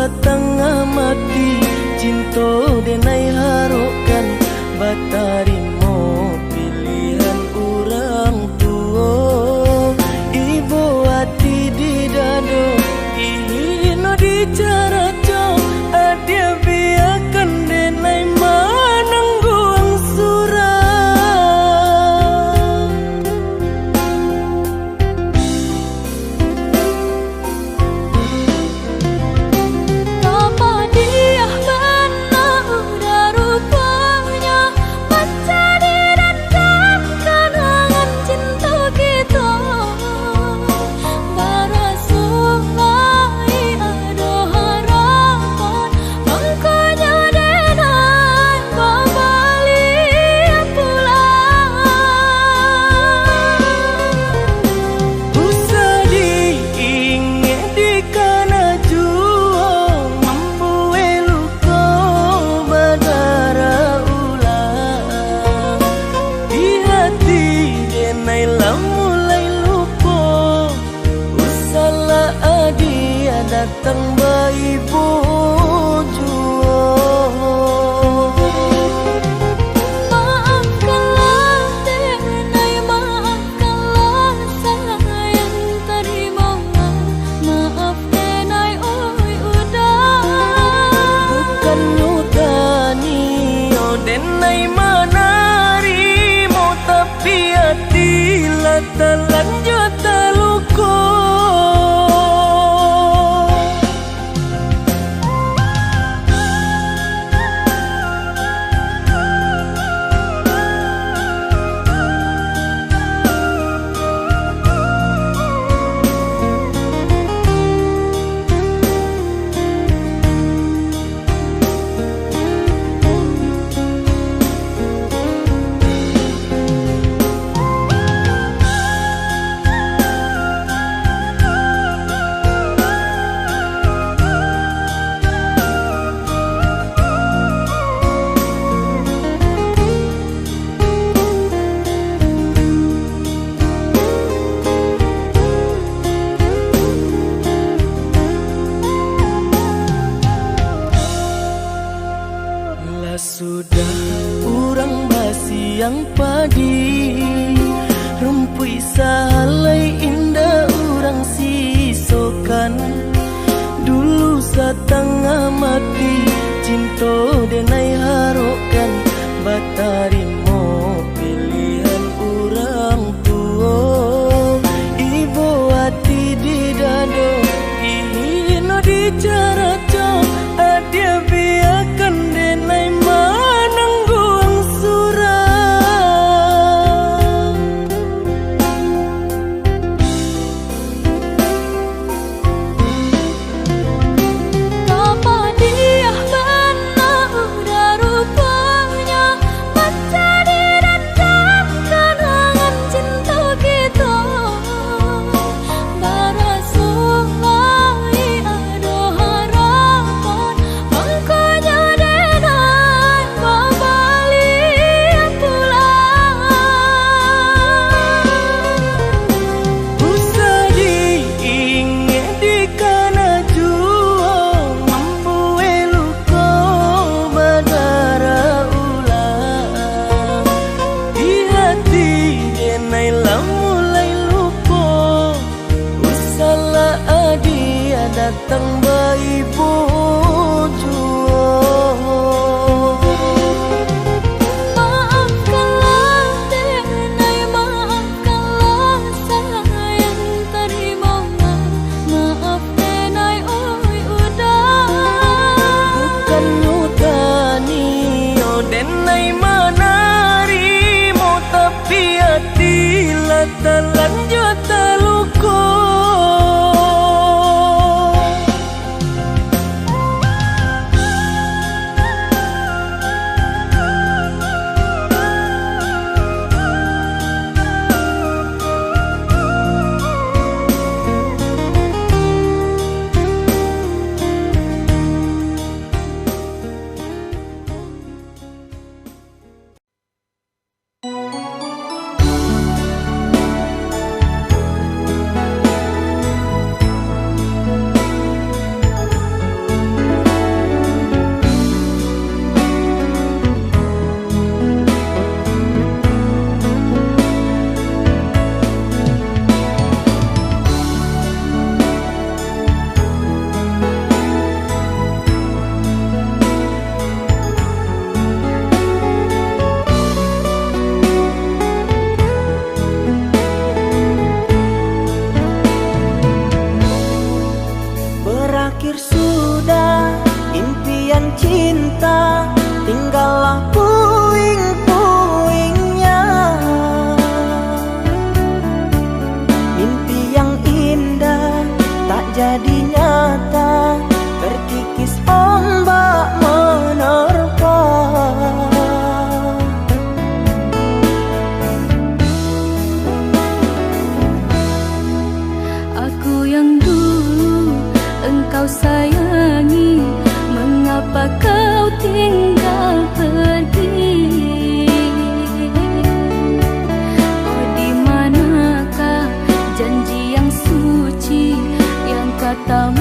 setengah mati cinta denai harokan batarimo pilihan orang tua ibu hati di dado ino di cara co adia biarkan denai manangguang surah datang bayi bojo maafkanlah denai maafkanlah sayang terima maaf denai oi udah bukan nyutani oh denai manari mau tapi hati lah terlanjut terluka sudah urang basi yang padi rumpui salai indah urang sisokan dulu setengah mati cinta denai harokan batarimo pilihan urang tua ibu hati di dado ino di cara co adia biarkan denai manangguang surah kapa dia benar udah rupanya mencari dan kenangan cinta kita barasuai ada harapan makanya denai balik pulang usah diingat di kana jua mampu luka badara ulang di hati denai lah mulai lupa usahlah adia datang bayi bojo maafkanlah denai maafkanlah sayang terima maaf denai oi udah bukan nyutani oh denai manari mau tapi hati lah terlanjut terluka berakhir sudah impian cinta, tinggallah puing-puingnya. Mimpi yang indah tak jadi nyata, terkikis ombak menerpa. Aku yang dulu engkau sayangi, mengapa kau tinggal pergi? Oh, di manakah janji yang suci yang katamu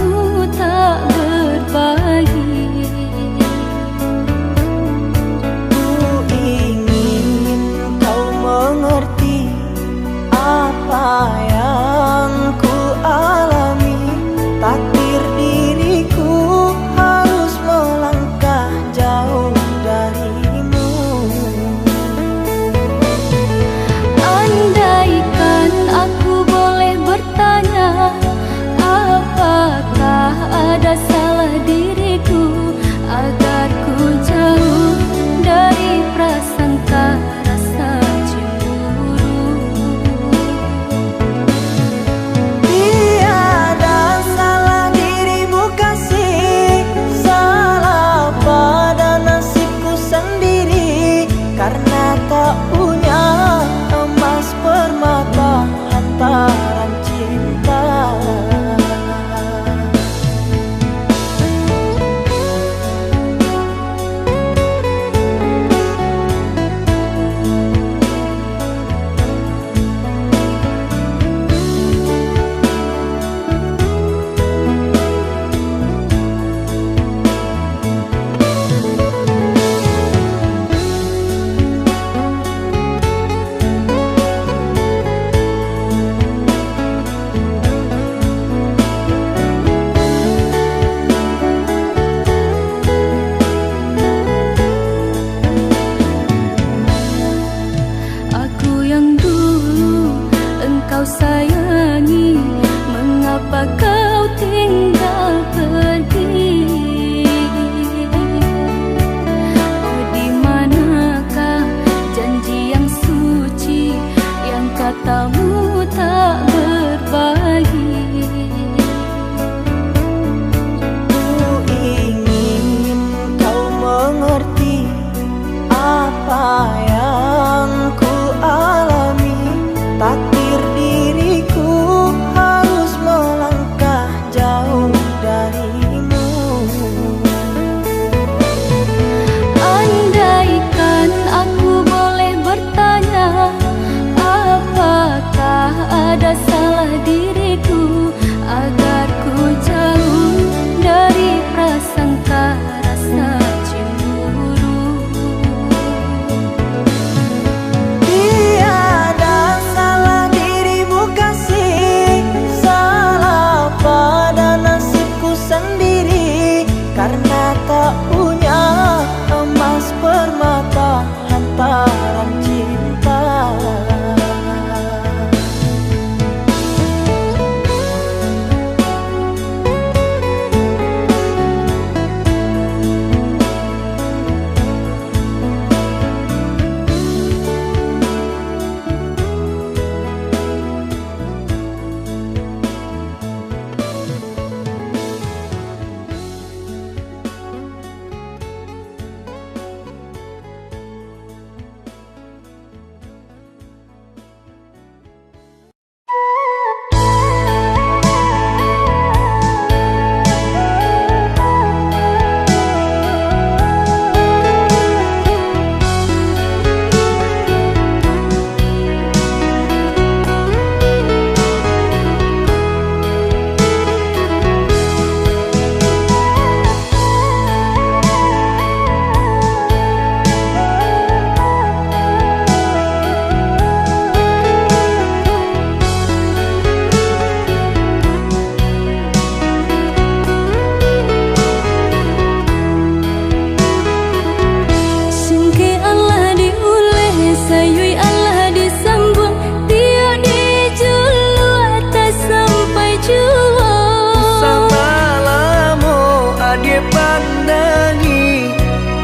nangi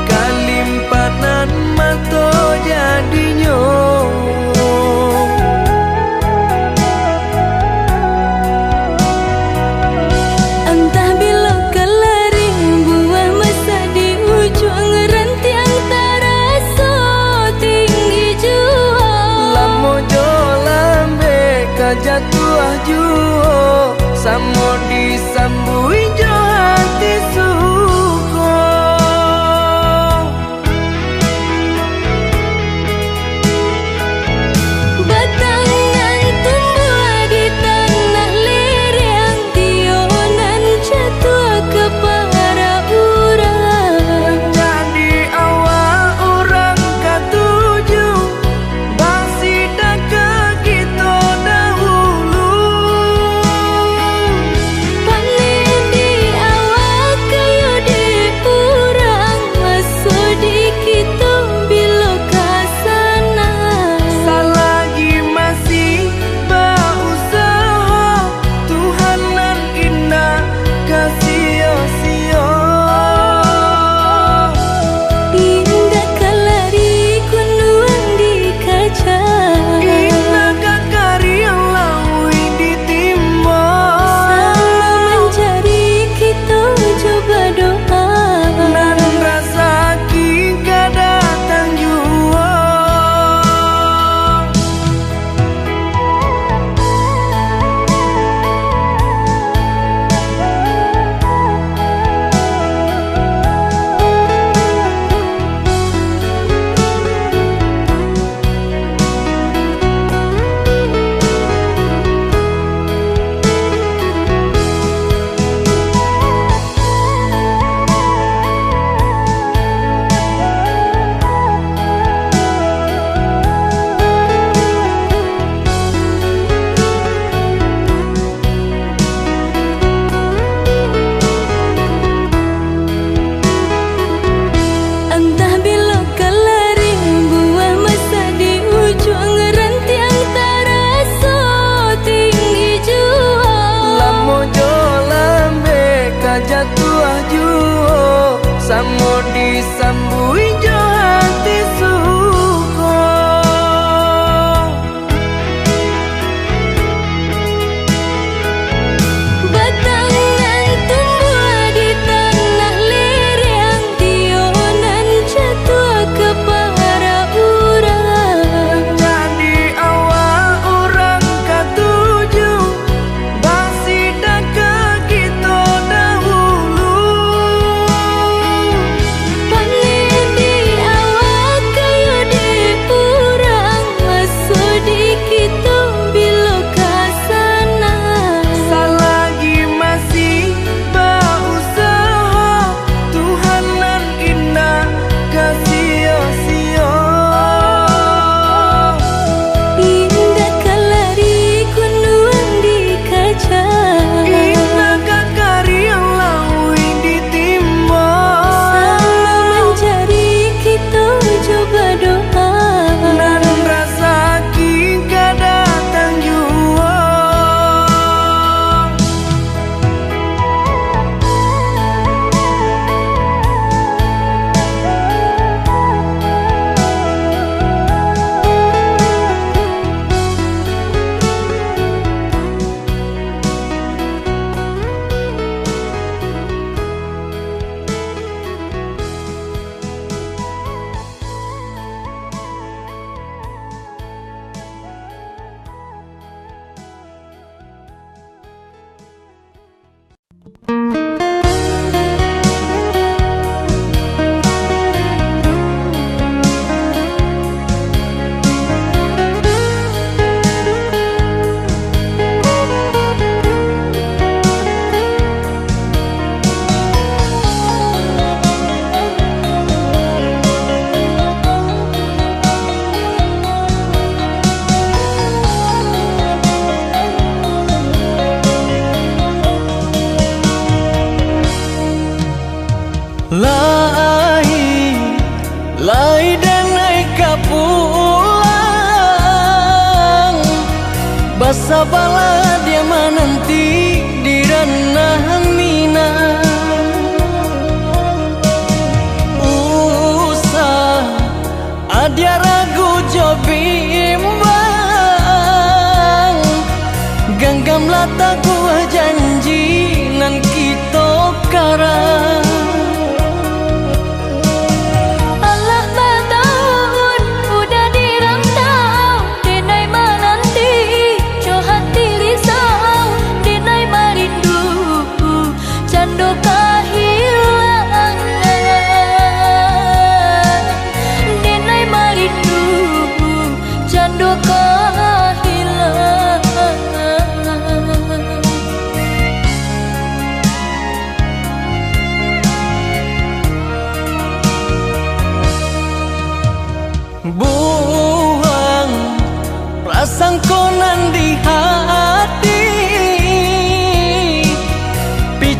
kalimpanan mato jadinyo. Entah bila kelaring buah masa di ujung rantiang taraso tinggi jua. Lamo jo lambe kajatuah juo samo disambui jo hati suko. Batangan tumbuh di tanah lereng, tionan jatuh ke para urang. Jadi awal orang katuju basida ke kita dahulu. Panen di awal kayu di urang, masuk di kita bila kasana. Selagi masih berusaha Tuhanan indah kasih-sia. Indah kelari kunuang di kaca, Indah kakari yang lawi ditimba. sama mencari kita coba doa. Nan rasa kita datang jua. Entah bila kelaring buah masa di ujung rantiang taraso tinggi jua. Lamo jo lambe kajatuah juo samo disambui jo hati suko. Batangan tumbuh di tanah lereng, tionan jatuh ke para urang. Jadi awal orang katuju basida ke kita dahulu. Panen di awal kayu di urang, masuk di kita bila kasana. Selagi masih berusaha Tuhanan indah kasih-sia. Indah kelari kunuang di kaca, Indah kakari yang lawi ditimba. sama mencari kita coba doa. Nan rasa kita datang jua.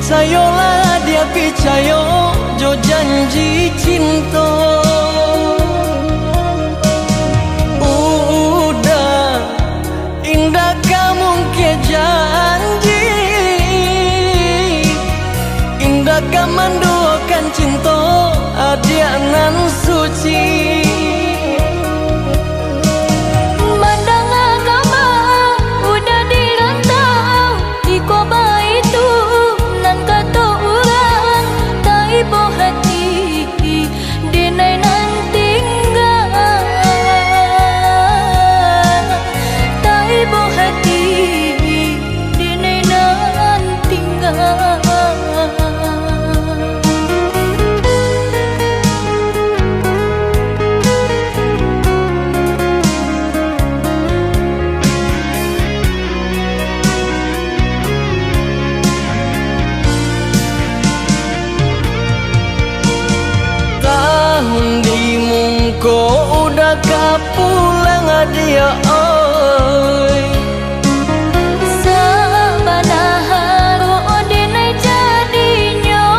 Picayolah dia picayo jo janji cinta. Udah indah kamu ke janji, indah kamu menduakan cinta adia nan suci. Mandang agama udah dirantau di koba itu nan kata orang tak ibu hati denai nan tinggal, tak ibu hati denai nan tinggal. Kau udah kapulang dia oi. Sabana haru denai jadinya.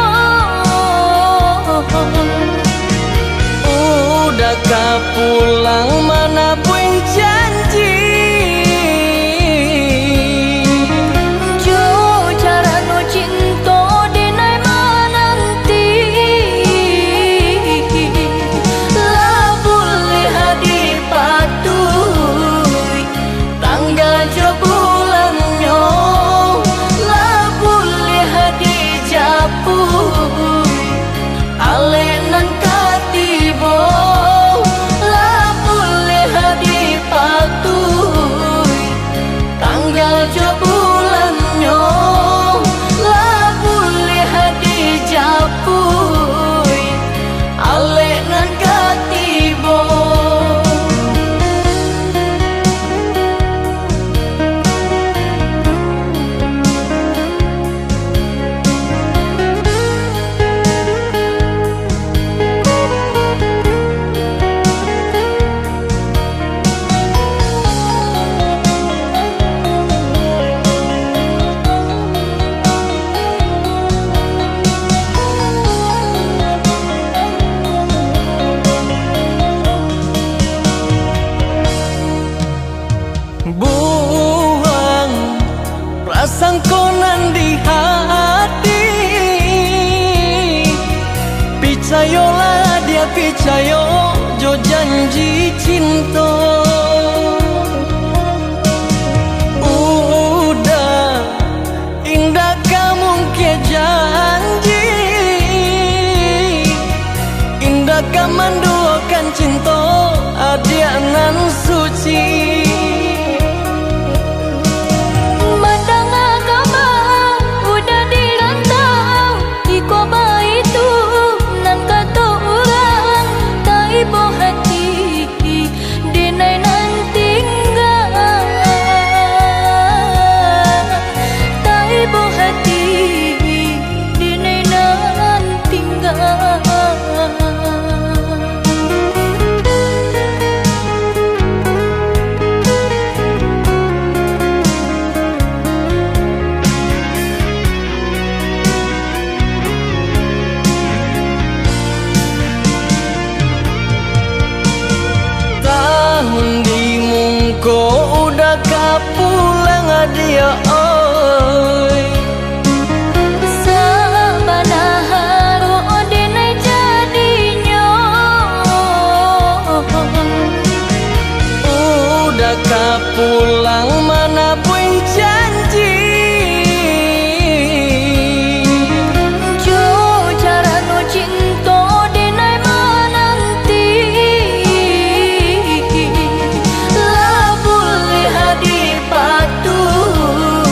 Udah kapulang mana pun janji. Jo cara nu cinta denai menanti. Buang perasaan konan di hati. Picayolah dia picayo jo janji cinta. Udah indah kamu ke janji, indah kamu menduakan cinta adia nan suci. Kau udah kapulang dia oi. Sabana haru denai jadinya. Udah kapulang mana pun janji. Jo cara nu cinta denai menanti. Lah boleh hadi patuh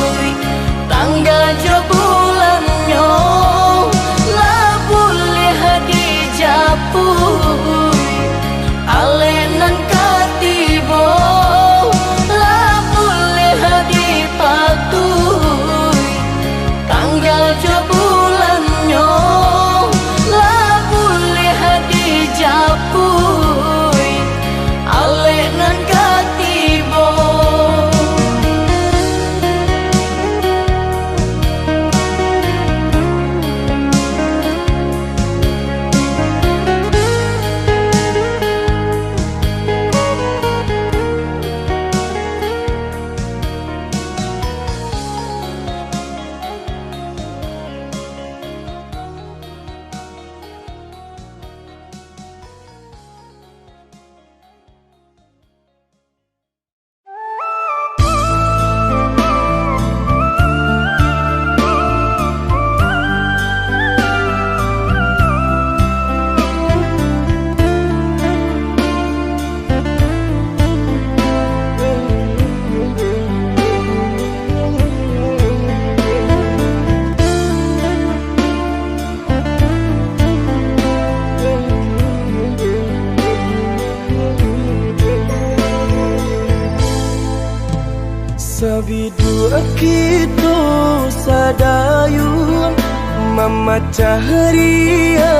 memecah ria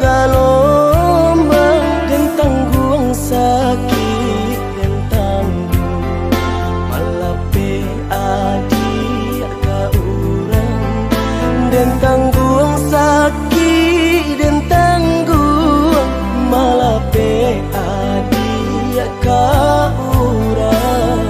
gelombang dan tanggung sakit dan tanggung malape adik ka urang dan tanggung sakit dan tanggung malape adik ka urang.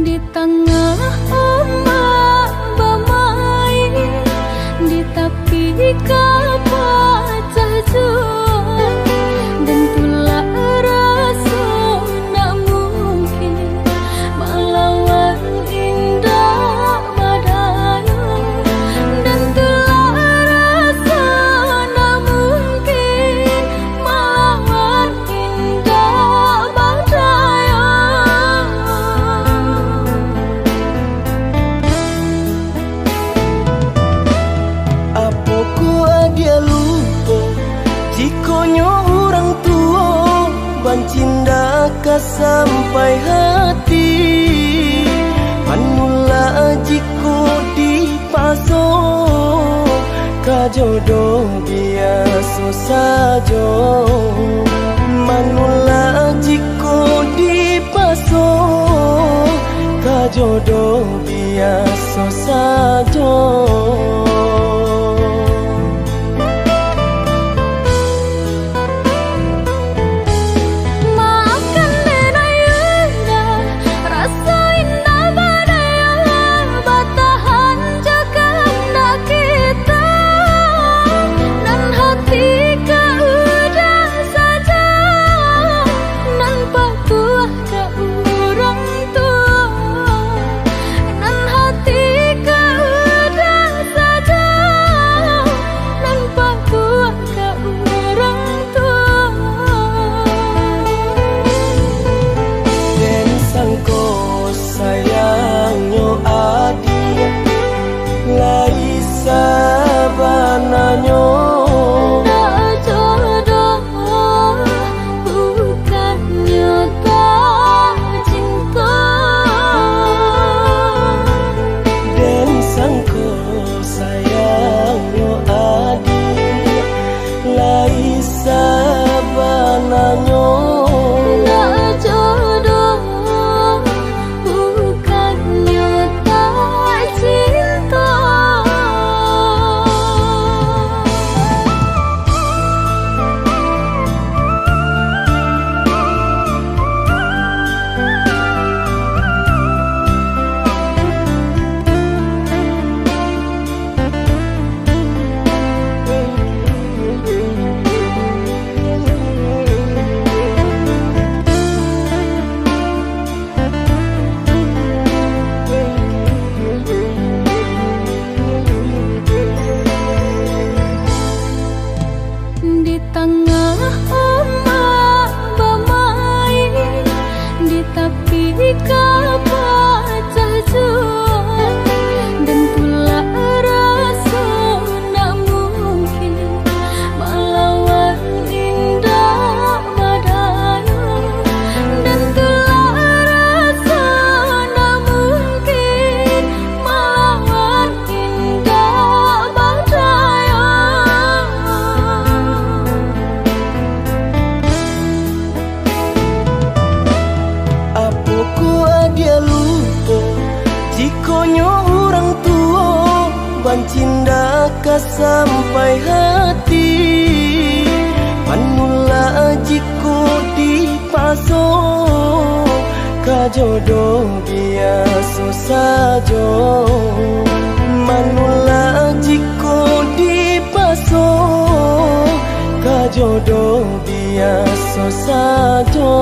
Di tengah ombak bermain, di tepi kapal terjun, dan pula rasa nak mungkin melawan indah badai, dan pula rasa nak mungkin melawan indah badai. Apoku dia lupa jikonyo orang tua bancinda ka sampai hati manula jiko dipaso ka jodoh biasa saja manula jiko dipaso ka jodoh biasa saja. Di tengah ombak bermain, di tepi kapal terjun, dan pula rasa nak mungkin melawan indah badai, dan pula rasa nak mungkin melawan indah badai. Dia lupa jikonyo orang tua bancinda ka sampai hati manula jiko dipaso ka jodoh biasa saja manula jiko dipaso ka jodoh biasa saja.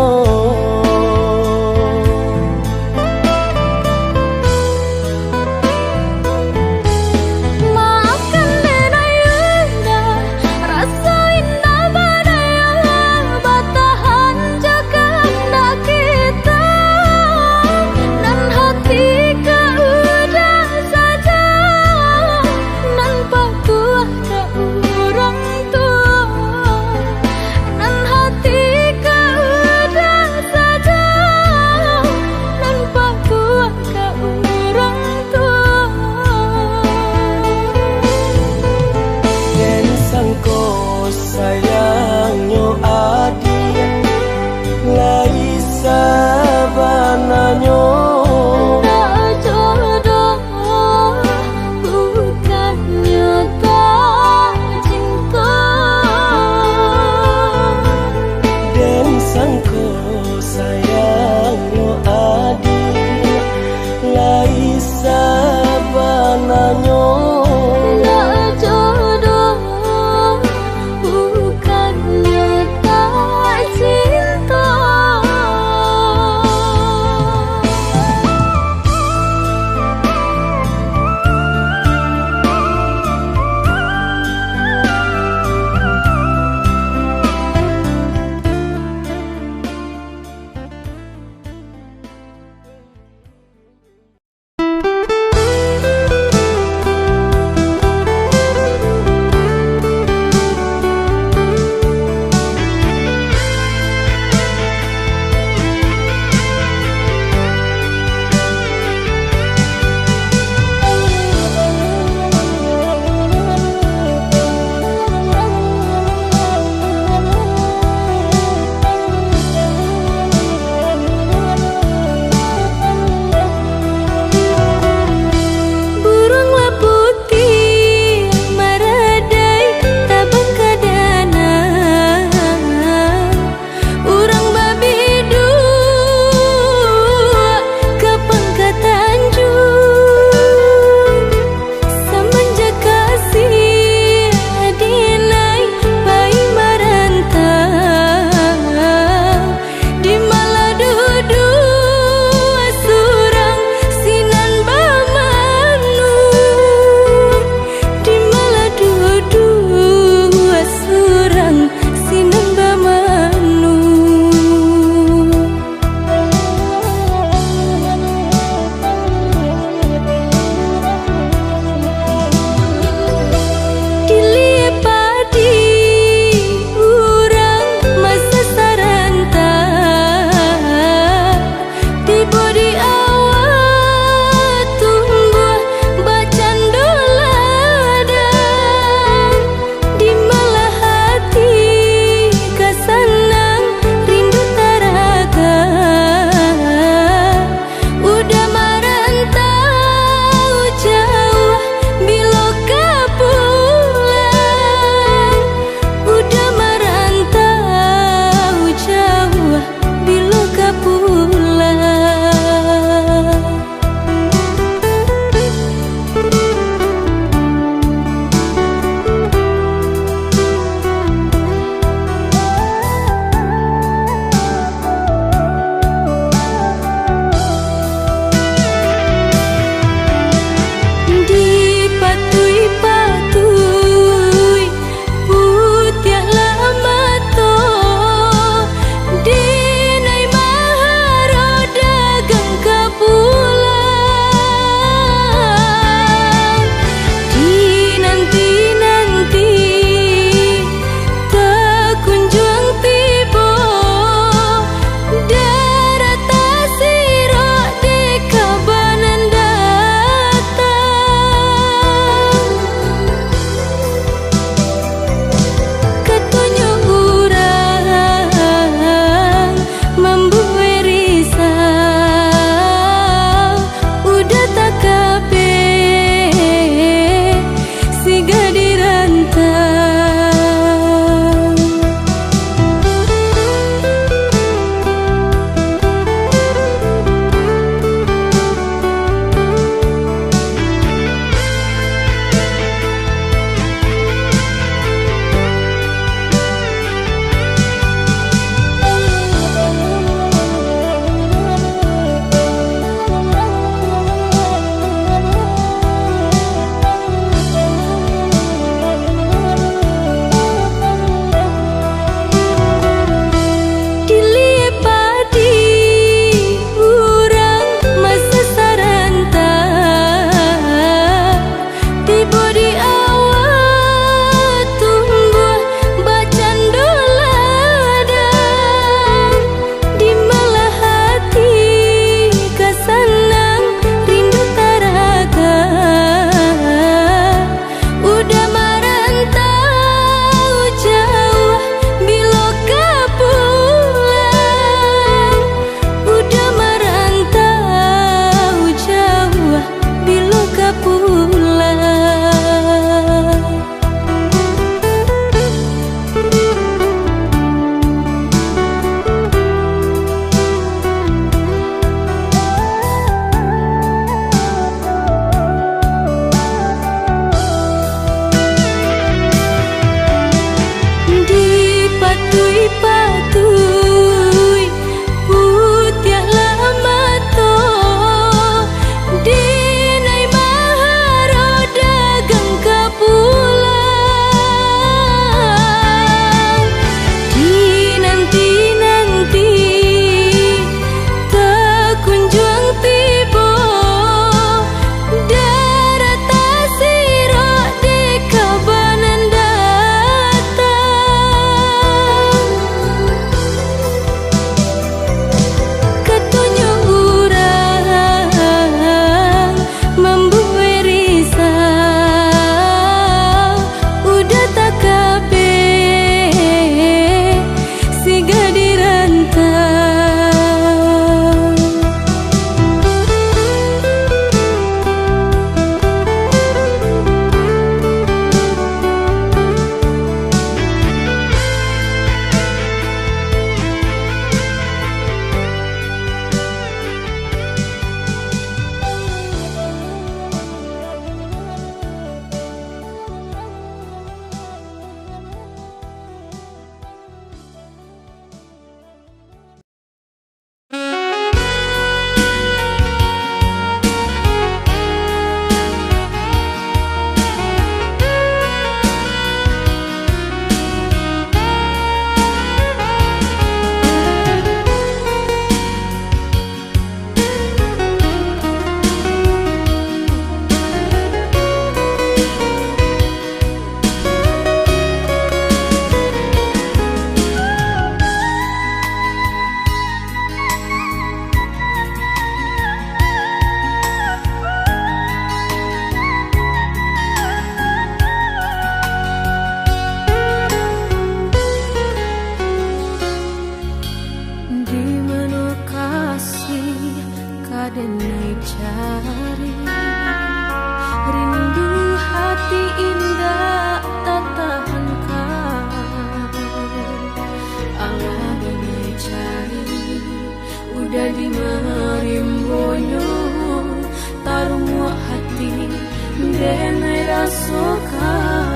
pasokan.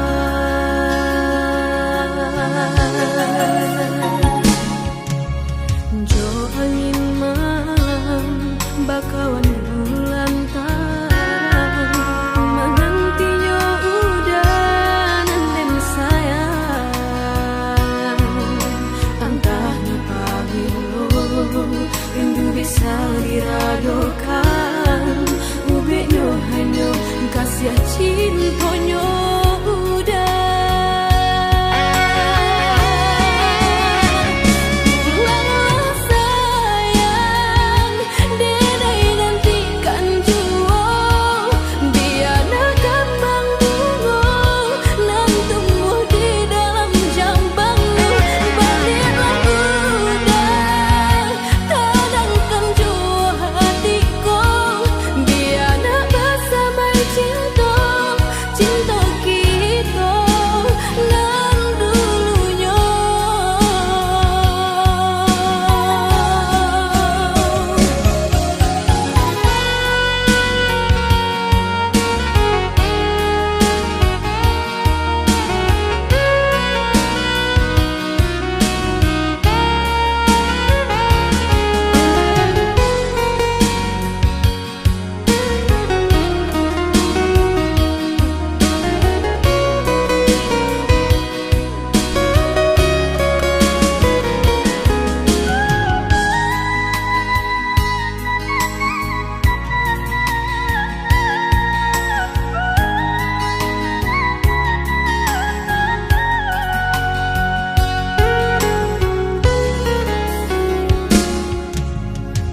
Jo angin malam bakawan bulan taran menantinya udah dan sayang antah napabilo rindu bisa diradokan ubeknya hanya kasih cintonyo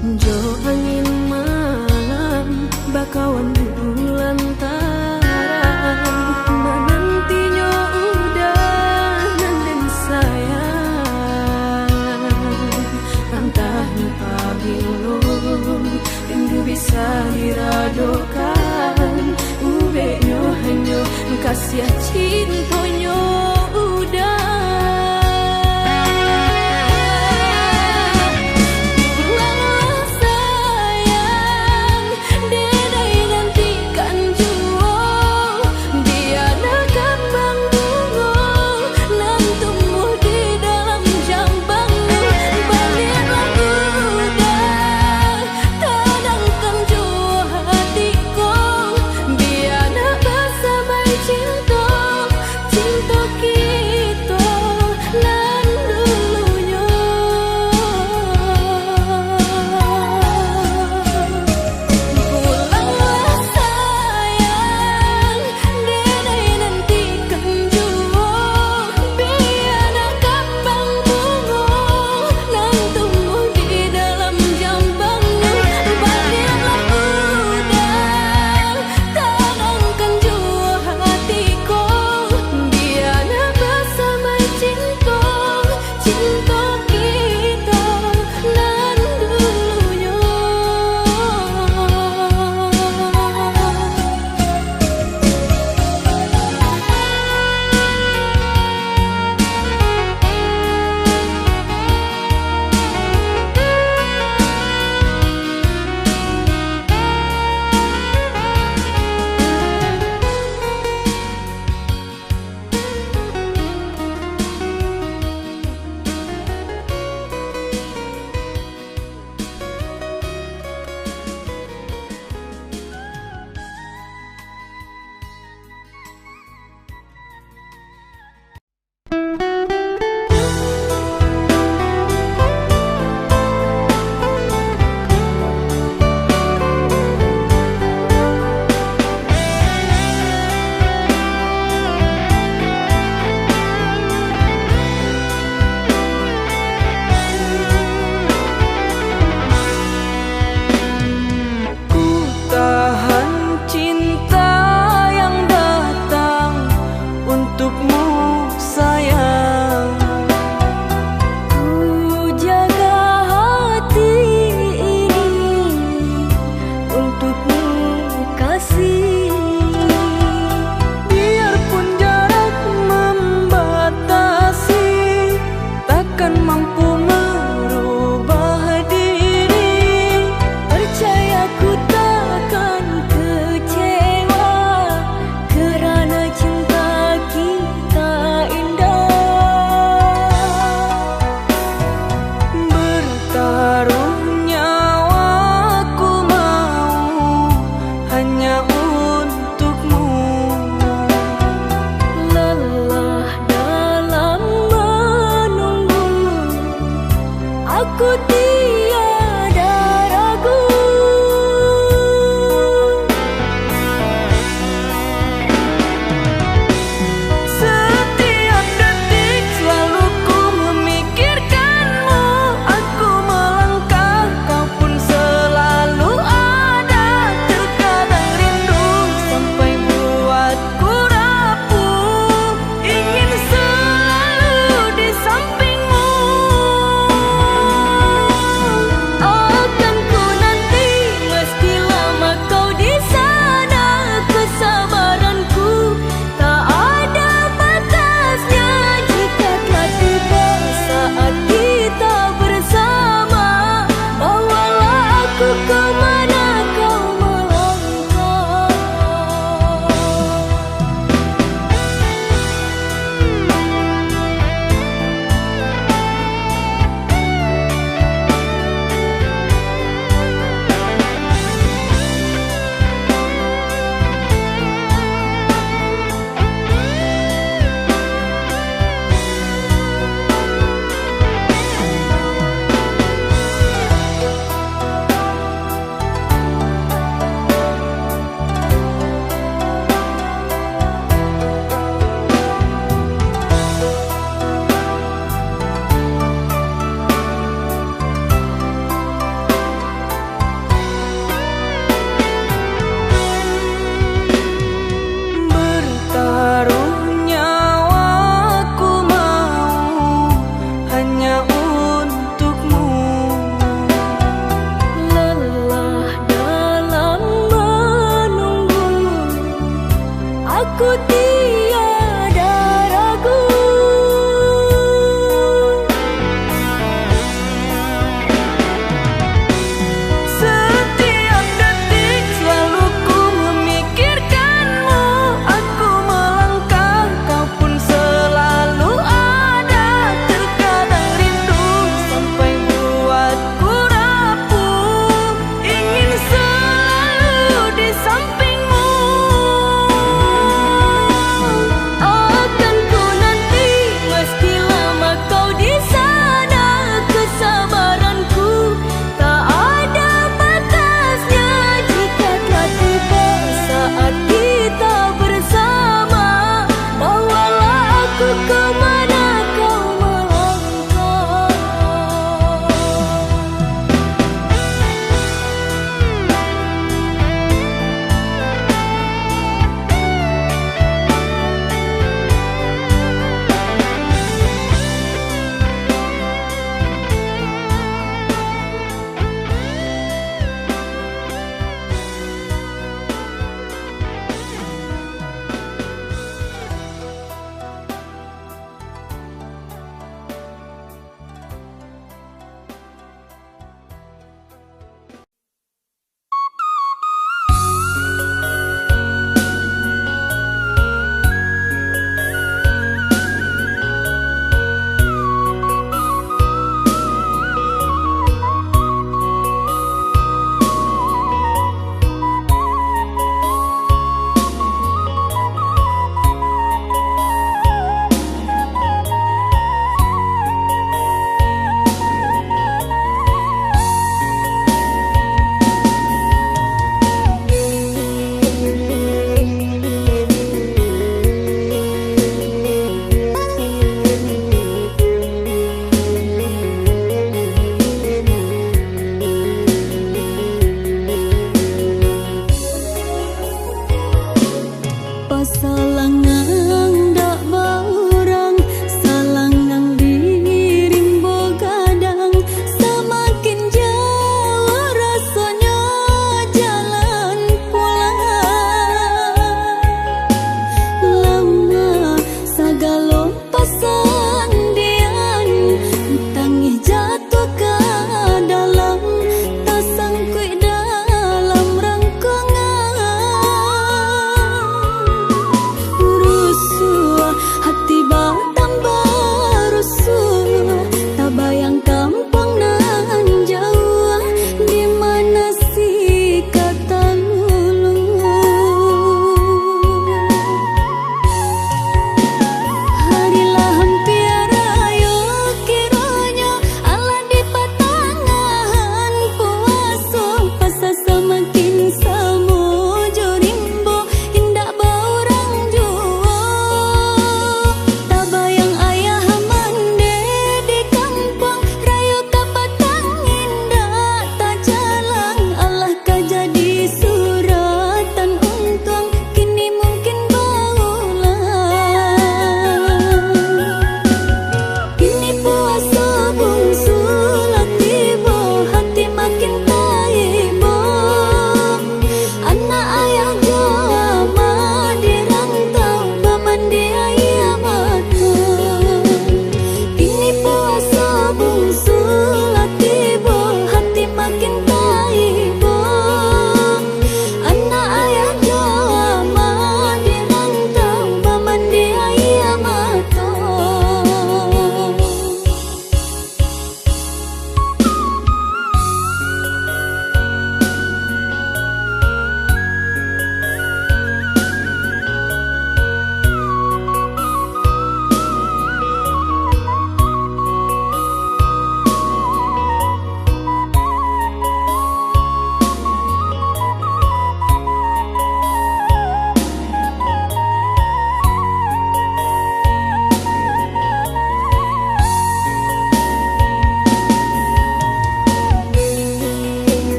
Jo angin malam bakawan bulan taran menantinya udah dan sayang antah napabilo rindu bisa diradokan ubeknya hanya kasih cintonyo udah. Aku tiada ragu. Setiap detik selalu ku memikirkanmu. Aku melangkah, kau pun selalu ada. Terkadang rindu sampai buatku rapuh, ingin selalu di sampingmu.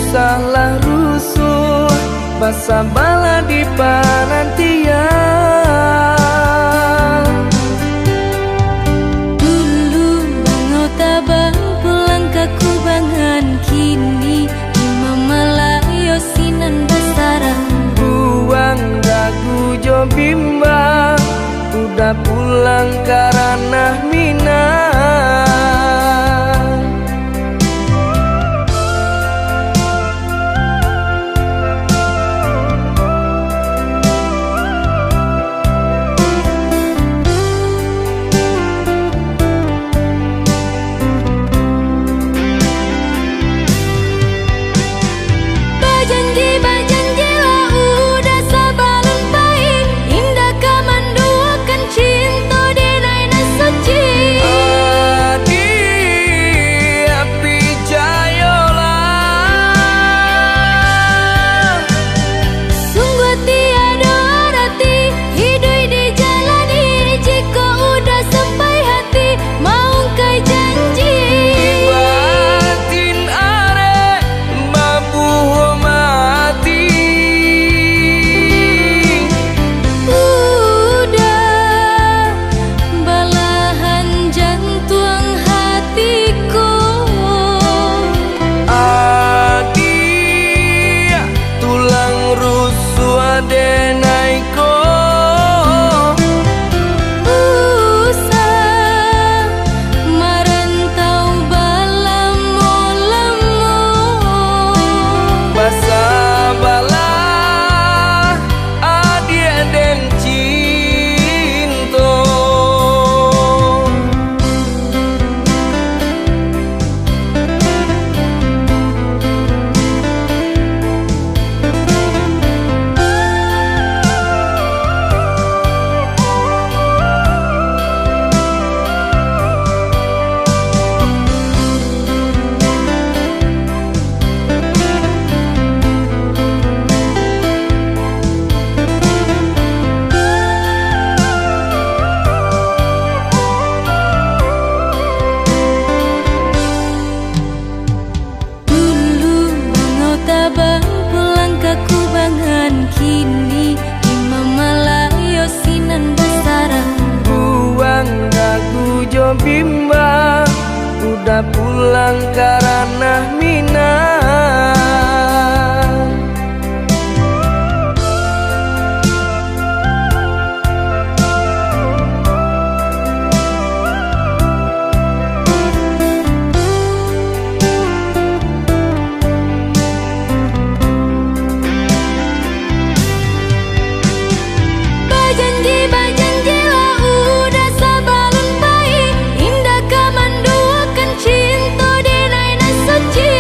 salah rusuh basa bala di panantian. Dulu bangau tabang pulang ke kubangan, kini imam malayo sinan basarang. Buang dagu jo bimbang, udah pulang karena minang. Bajanji lah udah sabalun baik, indah kamanduakan cinta di naina suci. Adi api jayola, Sungguh tiada arti hidup dijalani, jika udah sampai hati mau kai janji. batin are mabuh mati. Udah belahan jantung hatiku, Adi tulang rusuk adenaiko. usah merantau balamo-lamo. Basa bala adi den cinto. Dulu bangau tabang pulang ke kubangan, kini imam malayo sinan basarang. Buang dagu jo bimbang, udah pulang karena minang. Bajanji lah udah sabalun baik, indah kamanduakan cinta di naina suci.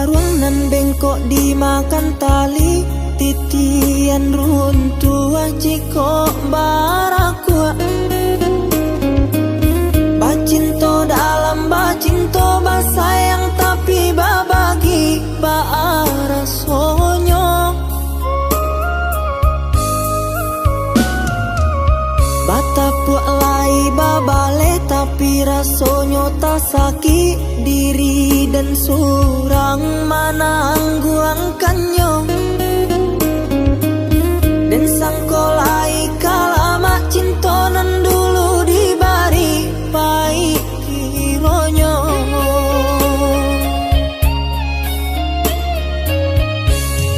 sarung nan bengkok dimakan tali, titian runtuh jiko barakua. Bacinto dalam bacinto basayang tapi babagi baarasonyo. Batapuk lai babale tapi rasonyo tak sakit diri dan surang manangguangkannya. Dan sangkolai kalama cintonan dulu dibari pai kironyo.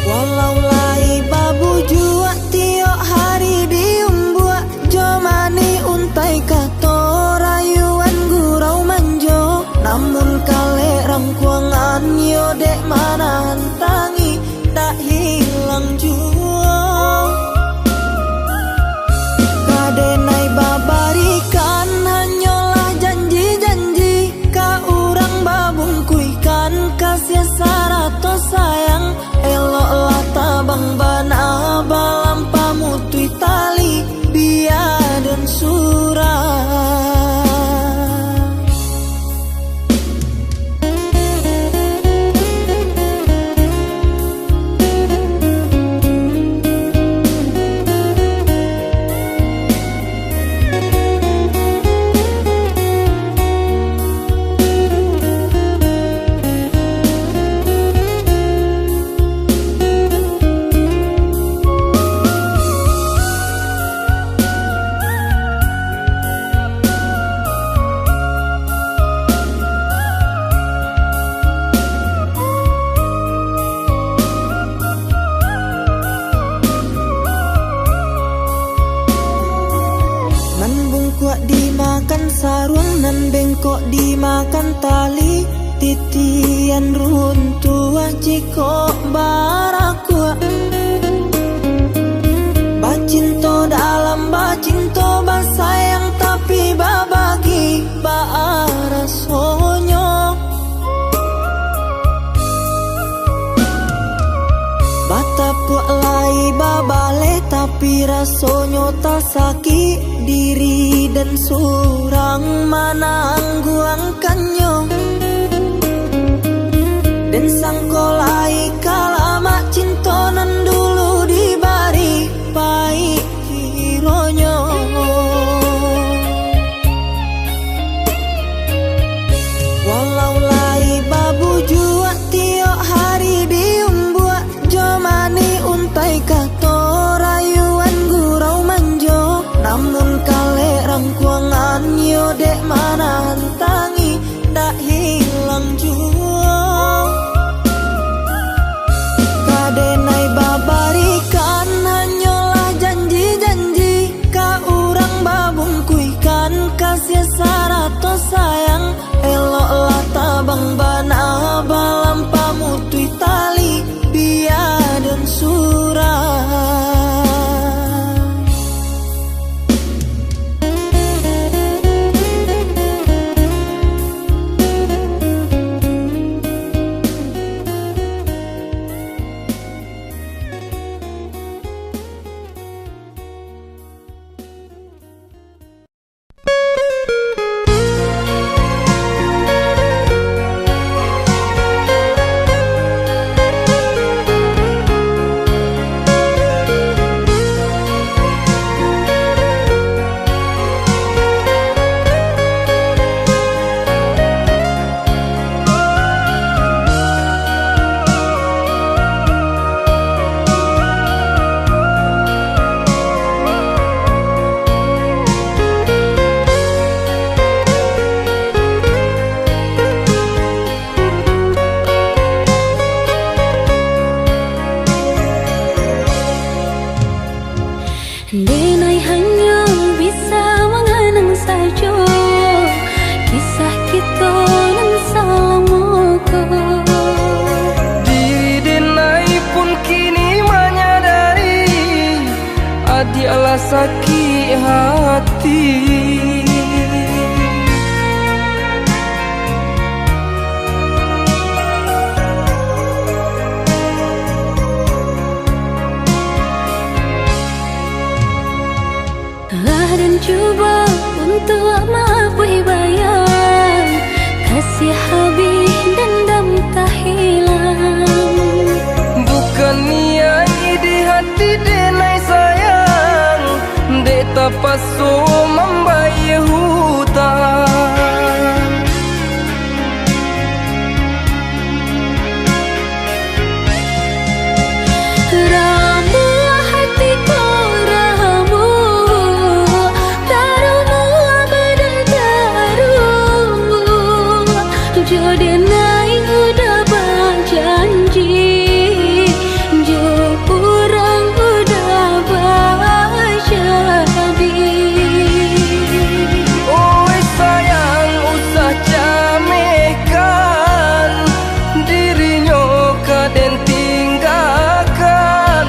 Walau lai babu jua tiok hari diumbuak, jomani untai kato rayuan gurau manjo. Namun kale rangkuangan yo dek mana hantangi tak hilang jua. Kadenai babarikan hanyalah janji-janji, ka urang babungkuikan kasih sarato sayang. Eloklah tabang bana balam pamutui tali biar dan surah. Dimakan sarung nan bengkok dimakan tali, titian runtuh jiko barakua. Bacinto dalam bacinto basayang tapi babagi baarasonyo. Batapuk lai babale tapi rasonyo tak sakit diri dan surang manangguangkannya. Dan sangkolai kalama cintonan dulu dibari pai kironyo. Walau lai babu jua tiok hari diumbuak, jomani untai kato rayuan gurau manjo. Namun kale rangkuangan yo dek mana hantangi tak hilang jua. Kadenai babarikan hanyalah janji-janji, ka urang babungkuikan kasih sarato sayang. Eloklah tabang bana balam pamutui tali biar dan surah. Denai hanya bisa mengenang saja kisah kita dan salamuku. Diri Denai pun kini menyadari Adi adalah sakit hati. kasih habis dendam tak hilang. Bukan niai di hati denai sayang, dek tak pasu membayar hutang. Ramu hatiku ramu, tarumu abadan tarumu. Jodenai udah berjanji, jo orang udah berjadi. Oi sayang usah camekan, dirinya kaden tinggalkan.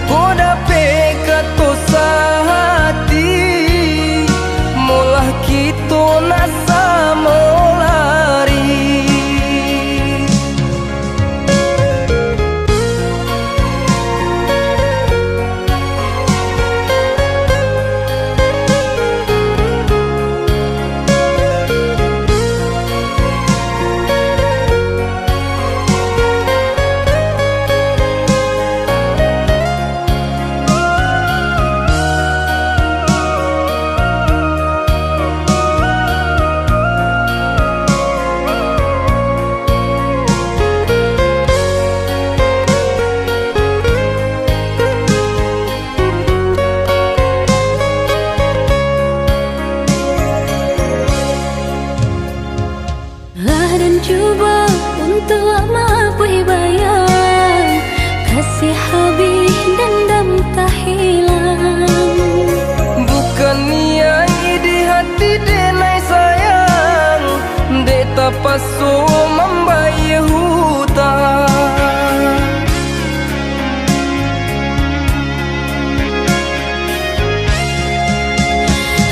Goda pekat hati, molah kita nasa molari. Dan cuba untuk mampu bayar, kasih habis dendam tak hilang. Bukan niai di hati denai sayang, dek tak pasu membayar hutang.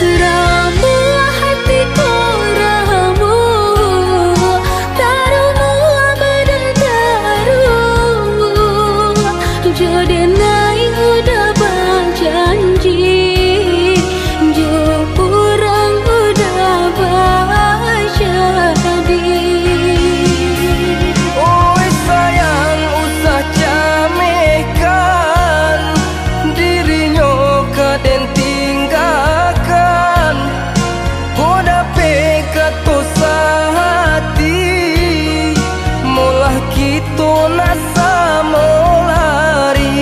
Ramu hatiku ramu, tarumu abadan tarumu. Jodenai udah berjanji, jo orang udah berjadi. Oi sayang usah camekan, dirinya kaden tinggalkan. Goda pekat hati, molah kita nasa molari.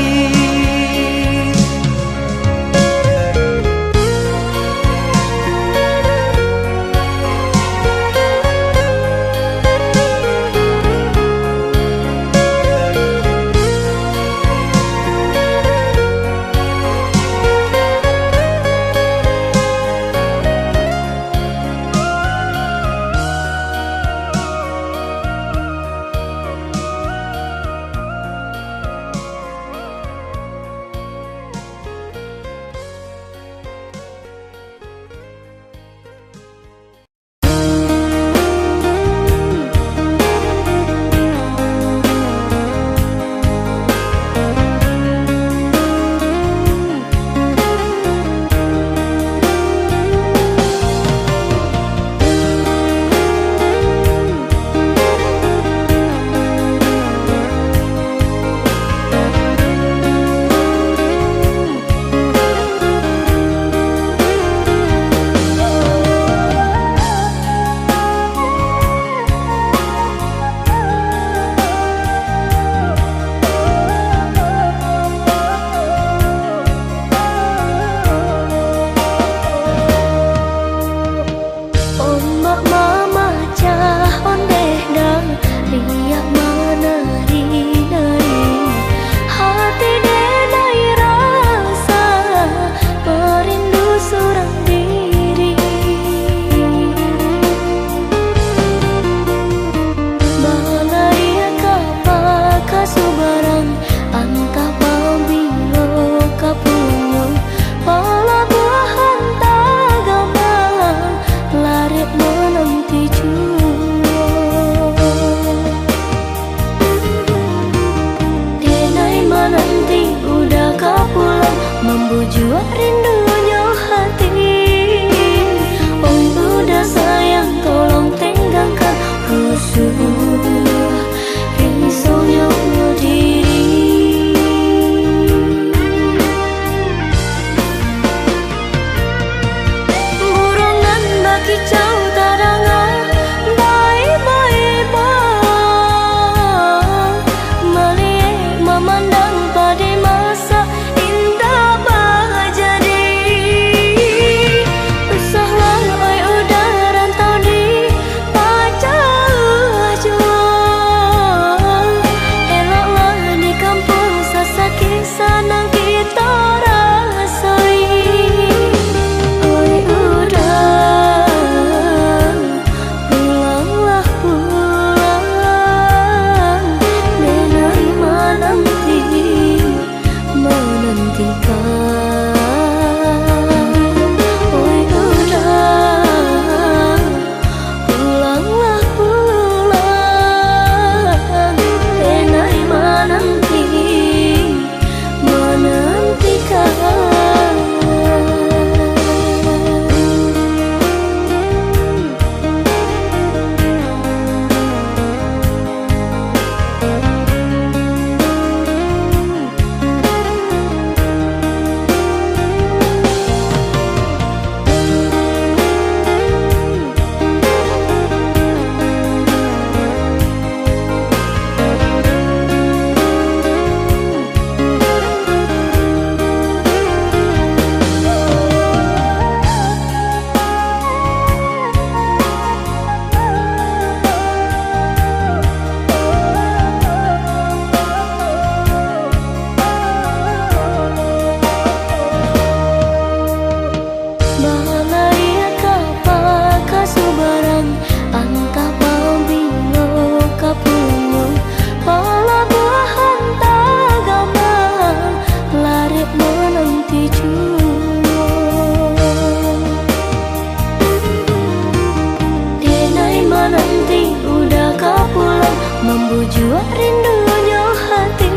rindunya hati.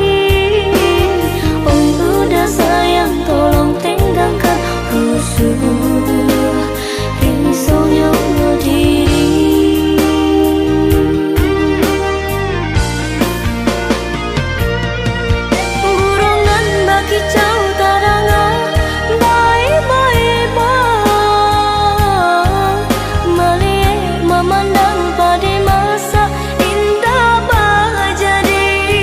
Oh udah sayang tolong tenggangkan rusuh risaunya diri. Burongan bagi jauh tarangan baik-baik melihat memandang pada masa indah bah jadi.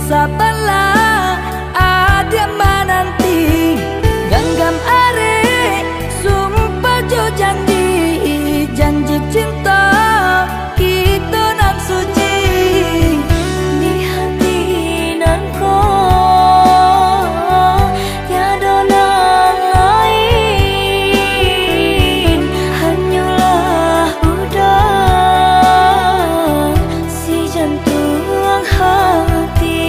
sabarlah ada menanti genggam are sumpah jo janji cinta kita nan suci Di hati nan ko tiada nan lain, hanyalah udang si jantung hati.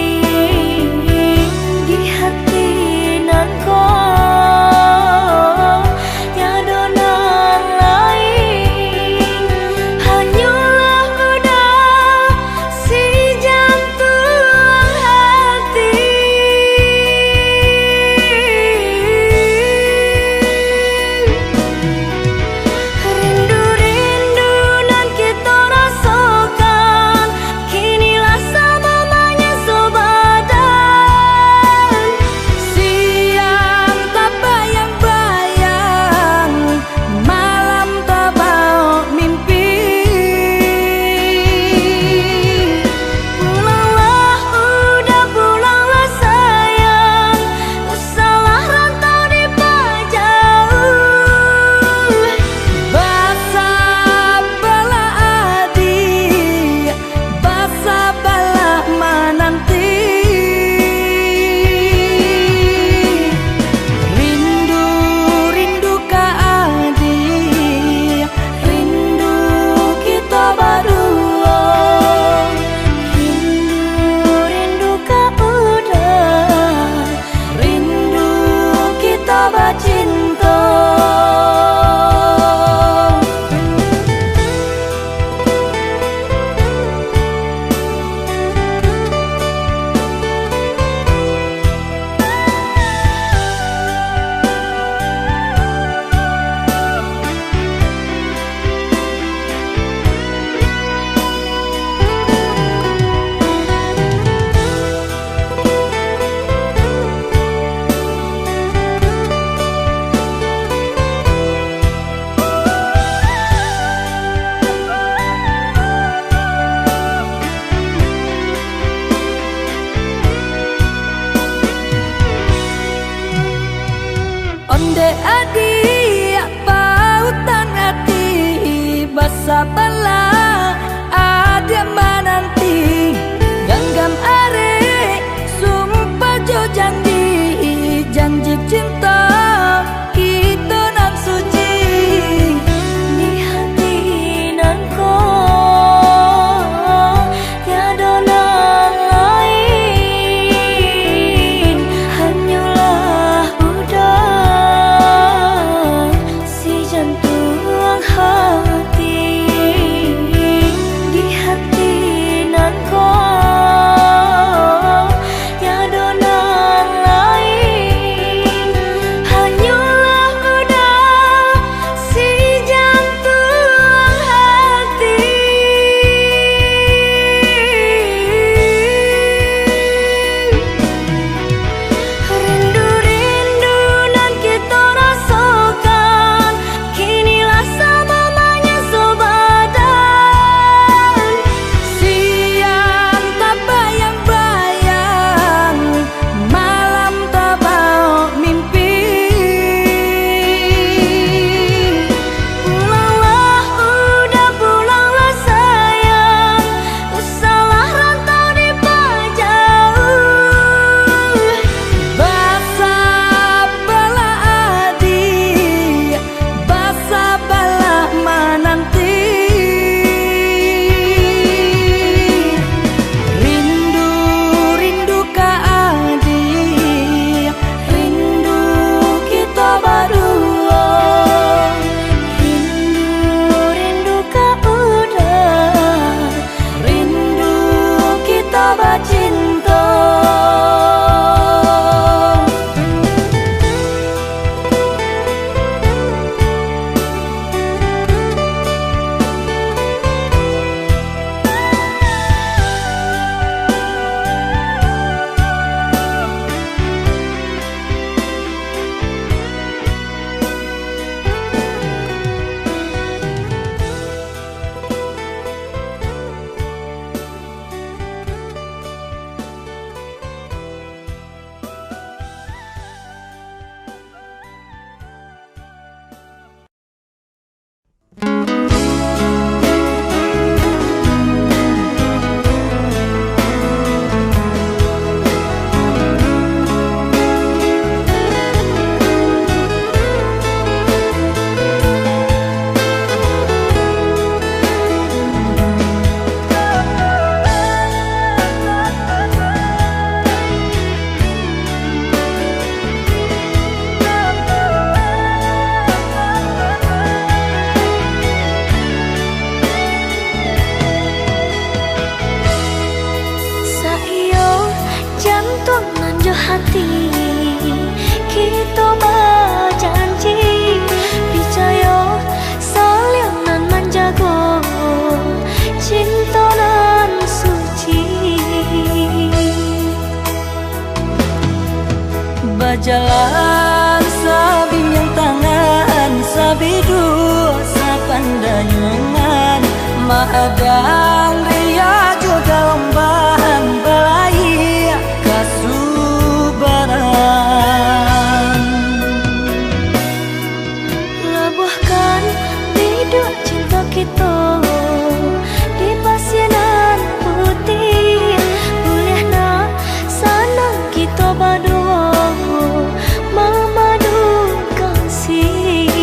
jantung nanjo hati kita berjanji percaya saling nan menjaga cinta nan suci berjalan sabinyang tangan sabidu sapandangan maadang ria juga lombahan belai kasubaran labuhkan hidup cinta kita di pasienan putih boleh nak senang kita berdua memadu kasih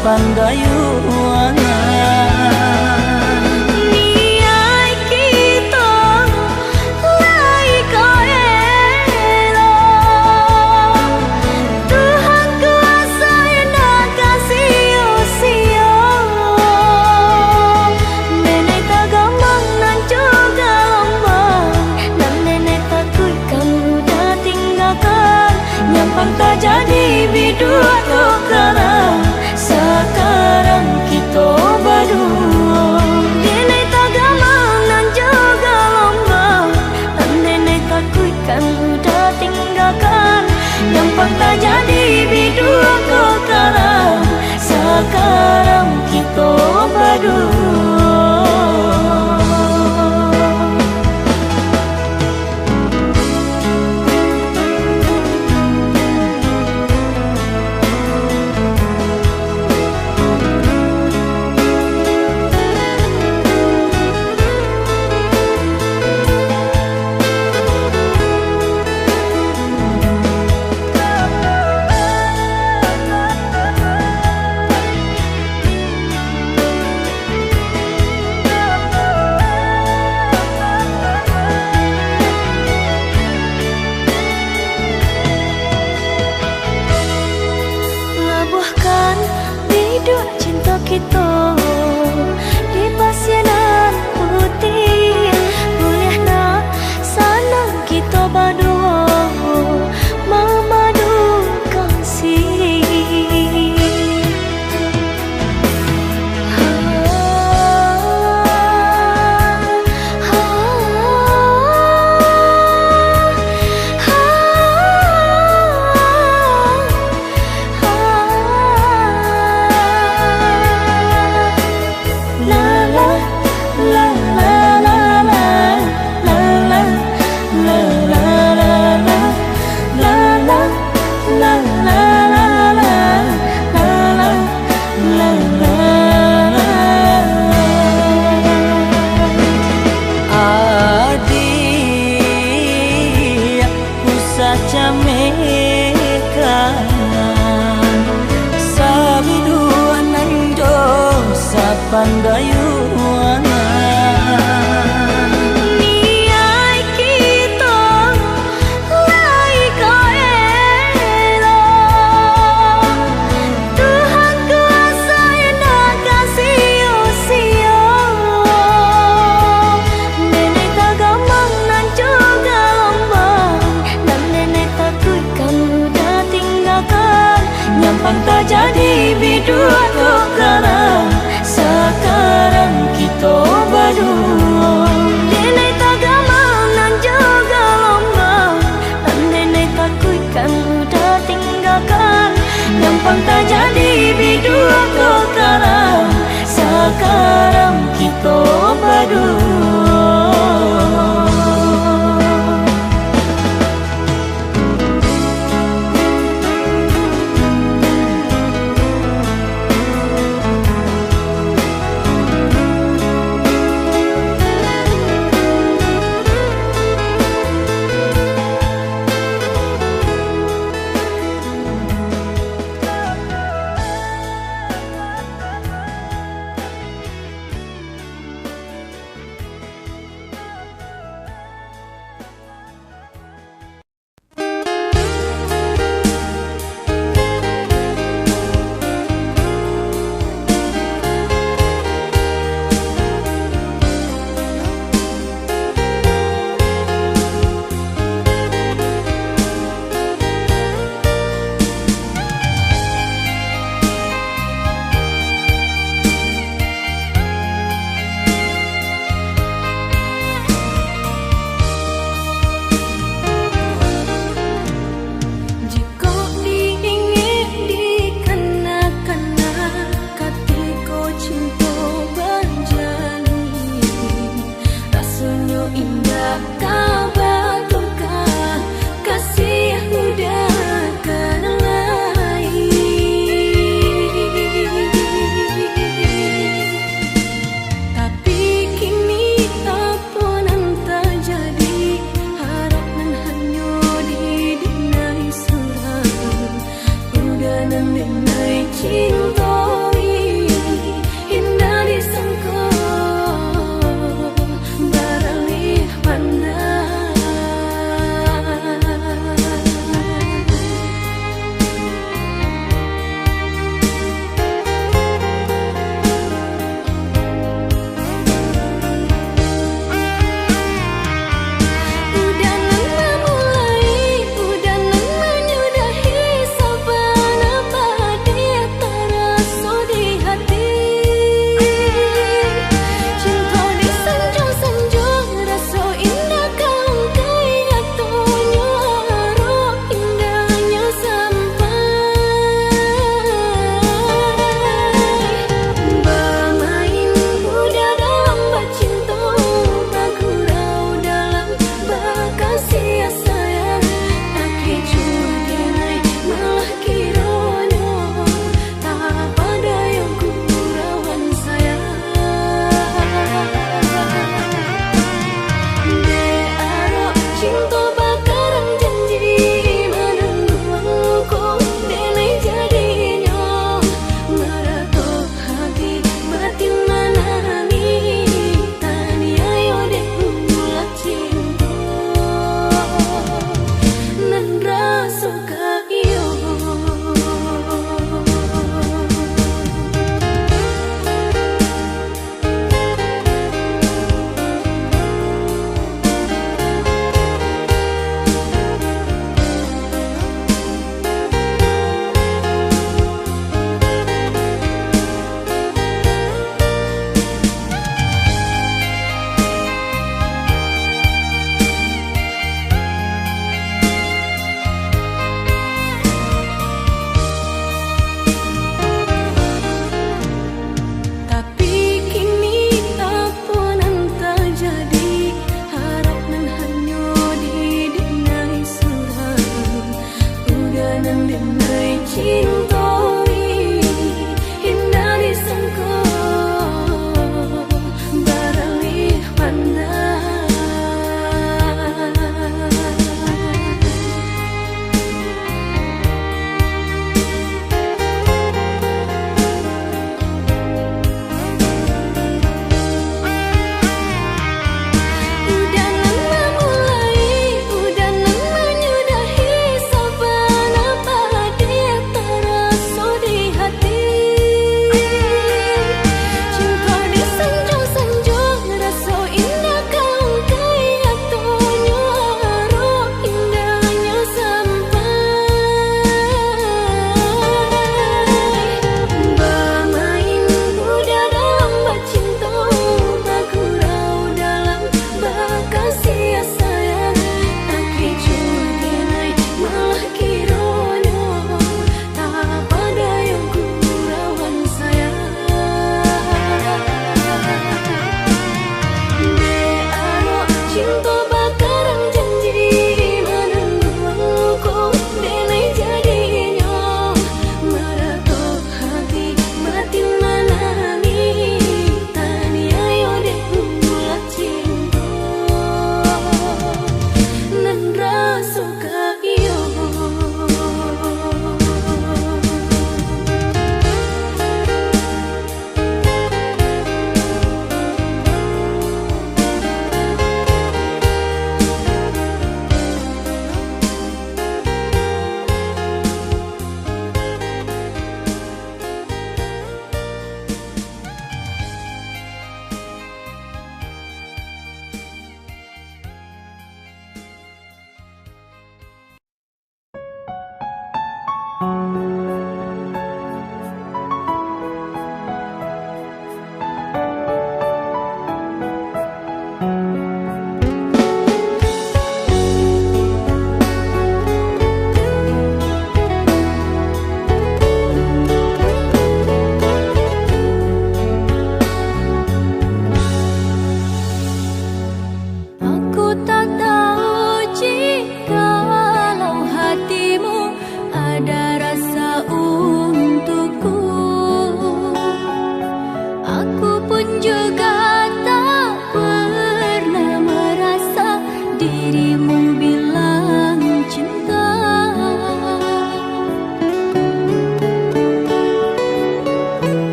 pandayuangan niai kita lai kaelo Tuhan kuasa nak kasih usia nenek tak gampang nan juga lombang dan nenek takut kamu dah tinggalkan nyampang tak jadi bidua tukaran sekarang kita berdua nenek tak gampang dan juga lombang dan nenek takutkan udah tinggalkan gampang tak jadi bidua tukaran sekarang kita berdua hidup cinta kita di pasienan putih boleh nak senang kita berdua memadu kasih pandayuangan niai kita lai kaelo Tuhan kuasa nak kasih usia nenek tak gampang nan juga lombang dan nenek takut kamu dah tinggalkan nyampang tak jadi bidua tukaran sekarang kita berdua nenek tak gampang nan juga lombang dan nenek takutkan udah tinggalkan gampang tak jadi bidua tukaran sekarang kita berdua Setiap